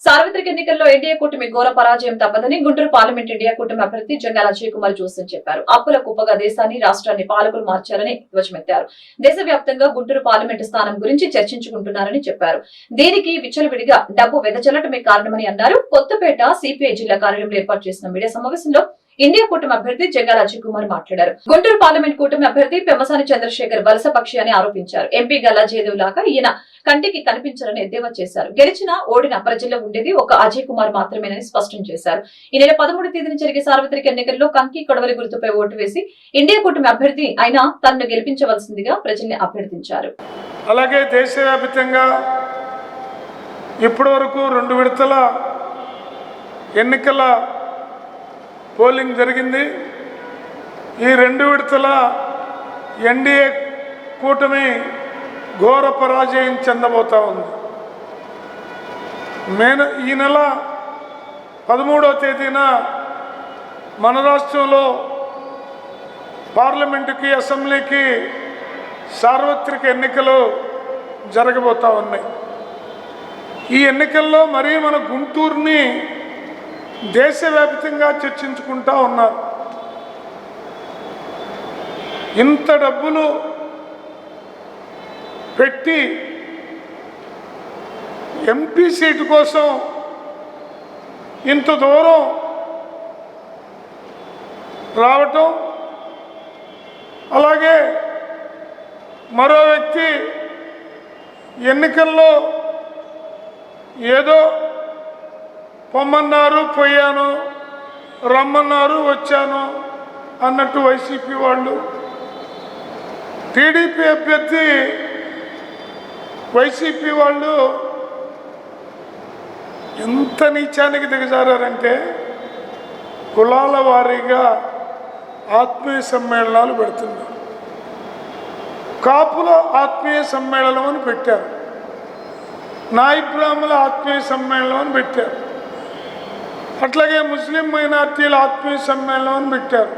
సార్వత్రిక ఎన్నికల్లో ఎన్డీఏ కూటమి ఘోర పరాజయం తప్పదని గుంటూరు పార్లమెంట్ ఇండియా కూటమి అభ్యర్థి జంగాల అజయ్ కుమార్ జోసెన్ చెప్పారు. అప్పుల కుప్పగా దేశాన్ని రాష్ట్రాన్ని పాలకులు మార్చారని ధ్వజమెత్తారు. దేశవ్యాప్తంగా గుంటూరు పార్లమెంటు స్థానం గురించి చర్చించుకుంటున్నారని చెప్పారు. దీనికి విచ్చలవిడిగా డబ్బు వెదజల్లటమే కారణమని అన్నారు. కొత్తపేట సిపిఐ జిల్లా కార్యాలయంలో ఏర్పాటు చేసిన మీడియా సమావేశంలో ఇండియా కూటమి అభ్యర్థి జంగాల అజయ్ కుమార్ మాట్లాడారు. గుంటూరు పార్లమెంట్ కూటమి అభ్యర్థి పెమ్మసాని చంద్రశేఖర్ వలస పక్షి అని ఆరోపించారు. ఎంపీ గల్లా జయదేవ్ లాగా ఈయన కంటికి కనిపించారని ఎద్దేవా చేశారు. గెలిచినా ఓడిన ప్రజల్లో ఉండేది ఒక అజయ్ కుమార్ మాత్రమేనని స్పష్టం చేశారు. ఈ నెల 13వ తేదీన జరిగే సార్వత్రిక ఎన్నికల్లో కంకి కొడవలి గుర్తుపై ఓటు వేసి ఇండియా కూటమి అభ్యర్థి అయినా తనను గెలిపించవలసిందిగా ప్రజల్ని అభ్యర్థించారు. అలాగే దేశవ్యాప్తంగా ఇప్పటి వరకు 2 విడతల ఎన్నికల పోలింగ్ జరిగింది. ఈ 2 విడతల ఎన్డీఏ కూటమి ఘోర పరాజయం చెందబోతా ఉంది. ఈ నెల 13వ తేదీన మన రాష్ట్రంలో పార్లమెంటుకి అసెంబ్లీకి సార్వత్రిక ఎన్నికలు జరగబోతా ఉన్నాయి. ఈ ఎన్నికల్లో మరీ మన గుంటూరుని దేశవ్యాప్తంగా చర్చించుకుంటా ఉన్నారు. ఇంత డబ్బులు పెట్టి ఎంపీ సీటు కోసం ఇంత దూరం రావటం, అలాగే మరో వ్యక్తి ఎన్నికల్లో ఏదో పొమ్మన్నారు పోయాను, రమ్మన్నారు వచ్చాను అన్నట్టు వైసీపీ వాళ్ళు, టీడీపీ అభ్యర్థి వైసీపీ వాళ్ళు ఎంత నీచానికి దిగజారంటే కులాల వారీగా ఆత్మీయ సమ్మేళనాలు పెడుతున్నారు. కాపుల ఆత్మీయ సమ్మేళనం అని పెట్టారు, నాయి బ్రాహ్మణుల ఆత్మీయ సమ్మేళనం అని పెట్టారు, అట్లాగే ముస్లిం మైనార్టీల ఆత్మీయ సమ్మేళనం అని పెట్టారు.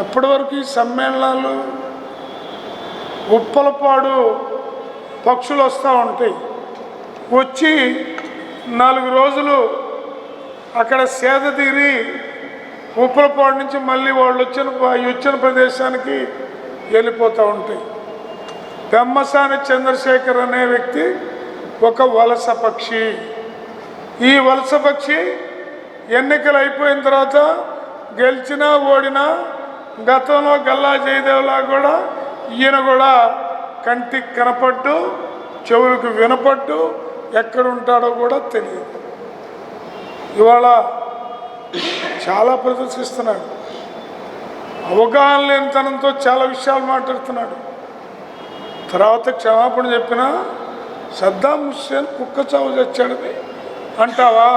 ఎప్పటి వరకు ఈ సమ్మేళనాలు? ఉప్పలపాడు పక్షులు వస్తూ ఉంటాయి, వచ్చి 4 రోజులు అక్కడ సేద తీరి ఉప్పలపాడు నుంచి మళ్ళీ వాళ్ళు వచ్చిన ప్రదేశానికి వెళ్ళిపోతూ ఉంటాయి. పెమ్మసాని చంద్రశేఖర్ అనే వ్యక్తి ఒక వలస పక్షి. ఈ వలస పక్షి ఎన్నికలు అయిపోయిన తర్వాత గెలిచినా ఓడినా గతంలో గల్లా జయదేవ్లా కూడా ఈయన కూడా కంటికి కనపడ్డు, చెవులకు వినపడ్డు, ఎక్కడుంటాడో కూడా తెలియదు. ఇవాళ చాలా ప్రదర్శిస్తున్నాడు, అవగాహన లేనితనంతో చాలా విషయాలు మాట్లాడుతున్నాడు. తర్వాత క్షమాపణ చెప్పినా సద్దాం హుస్సేన్ కుక్క చావు చచ్చాడని అంటావా?